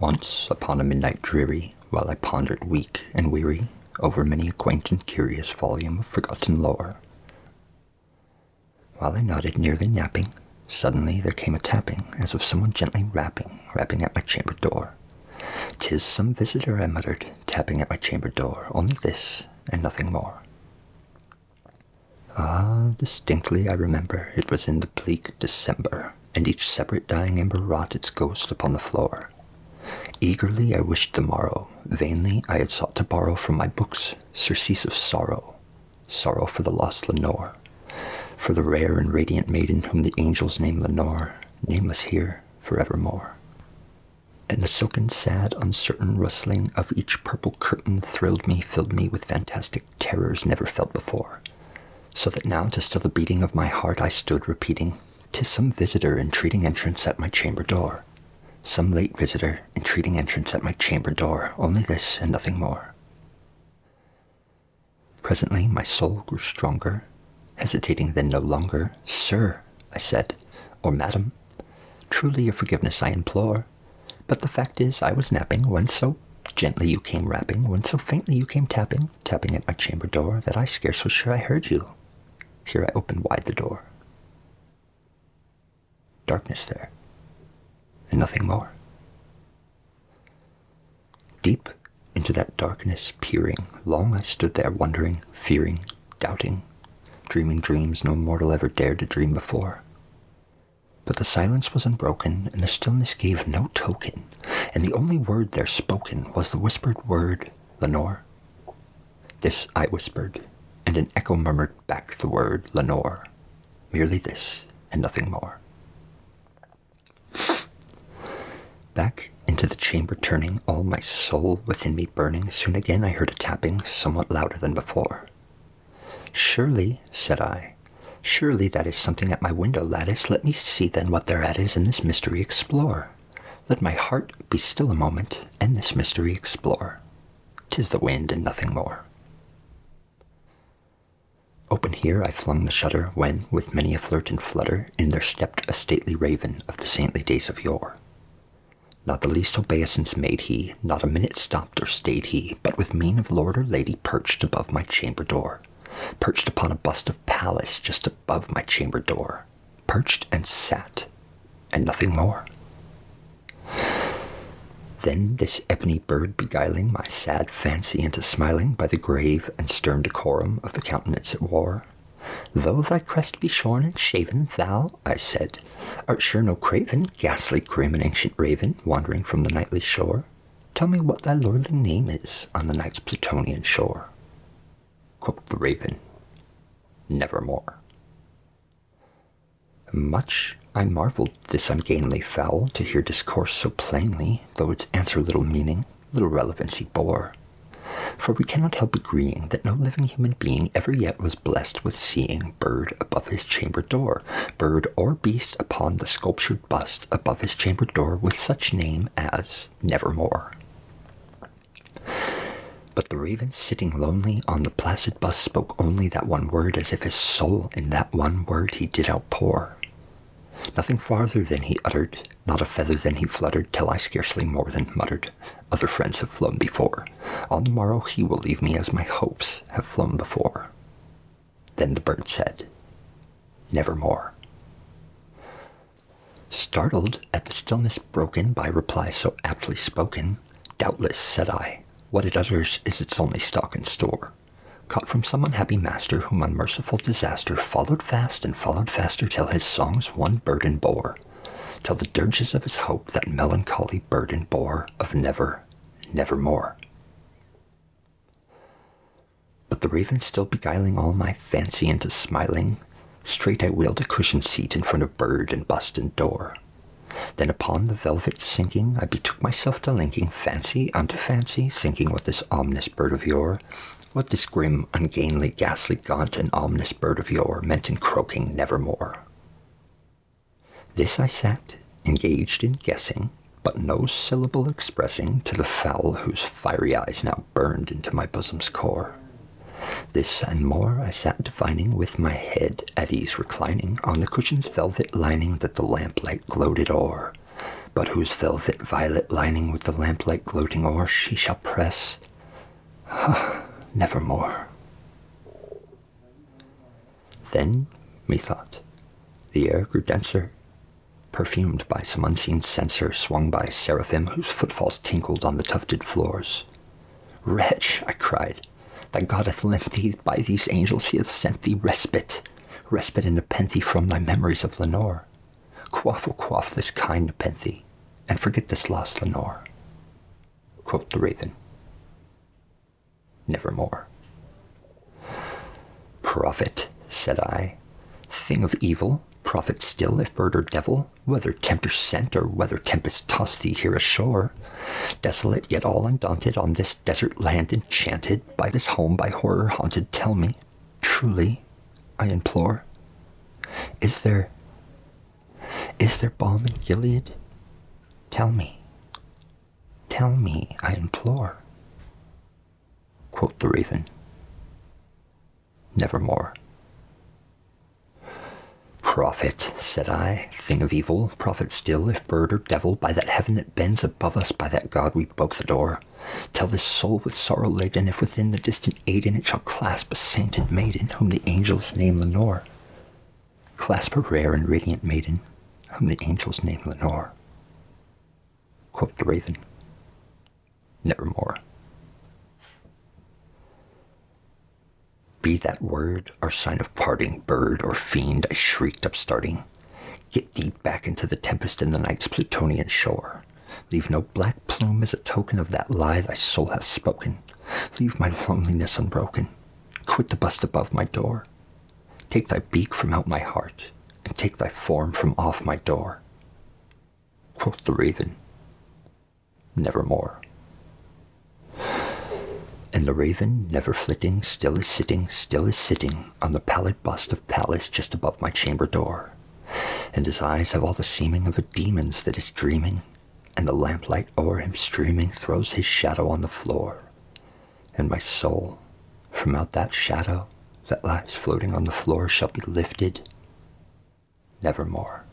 Once, upon a midnight dreary, while I pondered weak and weary over many a quaint and curious volume of forgotten lore, while I nodded, nearly napping, suddenly there came a tapping, as of someone gently rapping at my chamber door. "'Tis some visitor," I muttered, tapping at my chamber door, "only this, and nothing more." Ah, distinctly I remember, it was in the bleak December, and each separate dying ember wrought its ghost upon the floor. Eagerly I wished the morrow, vainly I had sought to borrow from my books surcease of sorrow, sorrow for the lost Lenore, for the rare and radiant maiden whom the angels name Lenore, nameless here forevermore. And the silken, sad, uncertain rustling of each purple curtain thrilled me, filled me with fantastic terrors never felt before, so that now to still the beating of my heart I stood repeating, "'Tis some visitor entreating entrance at my chamber door. Some late visitor entreating entrance at my chamber door, only this and nothing more." Presently my soul grew stronger, hesitating then no longer. "Sir," I said, "or madam, truly your forgiveness I implore, but the fact is I was napping when so gently you came rapping, when so faintly you came tapping at my chamber door, that I scarce was sure I heard you." Here I opened wide the door. Darkness there, and nothing more. Deep into that darkness peering, long I stood there wondering, fearing, doubting, dreaming dreams no mortal ever dared to dream before. But the silence was unbroken, and the stillness gave no token, and the only word there spoken was the whispered word, "Lenore." This I whispered, and an echo murmured back the word, "Lenore." Merely this, and nothing more. Back into the chamber turning, all my soul within me burning, soon again I heard a tapping, somewhat louder than before. "Surely," said I, "surely that is something at my window lattice. Let me see then what thereat is, and this mystery explore. Let my heart be still a moment, and this mystery explore. 'Tis the wind and nothing more." Open here I flung the shutter, when, with many a flirt and flutter, in there stepped a stately raven of the saintly days of yore. Not the least obeisance made he, not a minute stopped or stayed he, but with mien of lord or lady perched above my chamber door, perched upon a bust of Pallas just above my chamber door, perched and sat, and nothing more. Then this ebony bird beguiling my sad fancy into smiling by the grave and stern decorum of the countenance it wore, "Though thy crest be shorn and shaven, thou," I said, "art sure no craven, ghastly, grim, and ancient raven, wandering from the nightly shore. Tell me what thy lordly name is on the night's Plutonian shore." Quoth the raven, "Nevermore." Much I marvelled this ungainly fowl to hear discourse so plainly, though its answer little meaning, little relevancy bore. For we cannot help agreeing that no living human being ever yet was blessed with seeing bird above his chamber door, bird or beast upon the sculptured bust above his chamber door, with such name as Nevermore. But the raven sitting lonely on the placid bust spoke only that one word, as if his soul in that one word he did outpour. Nothing farther than he uttered, not a feather than he fluttered, till I scarcely more than muttered, "Other friends have flown before. On the morrow he will leave me as my hopes have flown before." Then the bird said, "Nevermore." Startled at the stillness broken by reply so aptly spoken, "Doubtless," said I, "what it utters is its only stock and store, caught from some unhappy master whom unmerciful disaster followed fast and followed faster, till his songs one burden bore, till the dirges of his hope that melancholy burden bore of never, nevermore." But the raven still beguiling all my fancy into smiling, straight I wheeled a cushioned seat in front of bird and bust and door. Then upon the velvet sinking, I betook myself to linking fancy unto fancy, thinking what this ominous bird of yore, what this grim, ungainly, ghastly, gaunt, and ominous bird of yore meant in croaking nevermore. This I sat, engaged in guessing, but no syllable expressing to the fowl whose fiery eyes now burned into my bosom's core. This and more I sat divining, with my head at ease reclining on the cushion's velvet lining that the lamplight gloated o'er, but whose velvet violet lining with the lamplight gloating o'er she shall press, nevermore. Then, methought, the air grew denser, perfumed by some unseen censer swung by seraphim whose footfalls tinkled on the tufted floors. Wretch, I cried, thy God hath lent thee, by these angels he hath sent thee respite, respite and nepenthe from thy memories of Lenore. Quaff, oh quaff this kind nepenthe, and forget this lost Lenore. Quoth the raven, nevermore. Prophet, said I, thing of evil, prophet still, if bird or devil, whether tempter sent or whether tempest tossed thee here ashore, desolate yet all undaunted on this desert land enchanted, by this home by horror haunted, tell me, truly, I implore, is there balm in Gilead? Tell me, I implore. Quoth the raven, nevermore. Prophet, said I, thing of evil, prophet still, if bird or devil, by that heaven that bends above us, by that God we both adore, tell this soul with sorrow laden, if within the distant Aden it shall clasp a sainted maiden, whom the angels name Lenore. Clasp a rare and radiant maiden, whom the angels name Lenore. Quoth the raven, nevermore. Be that word our sign of parting, bird or fiend, I shrieked upstarting. Get thee back into the tempest in the night's Plutonian shore. Leave no black plume as a token of that lie thy soul hath spoken. Leave my loneliness unbroken. Quit the bust above my door. Take thy beak from out my heart, and take thy form from off my door. Quoth the raven, nevermore. And the raven, never flitting, still is sitting on the pallid bust of Pallas just above my chamber door. And his eyes have all the seeming of a demon's that is dreaming, and the lamplight o'er him streaming throws his shadow on the floor. And my soul, from out that shadow that lies floating on the floor, shall be lifted nevermore.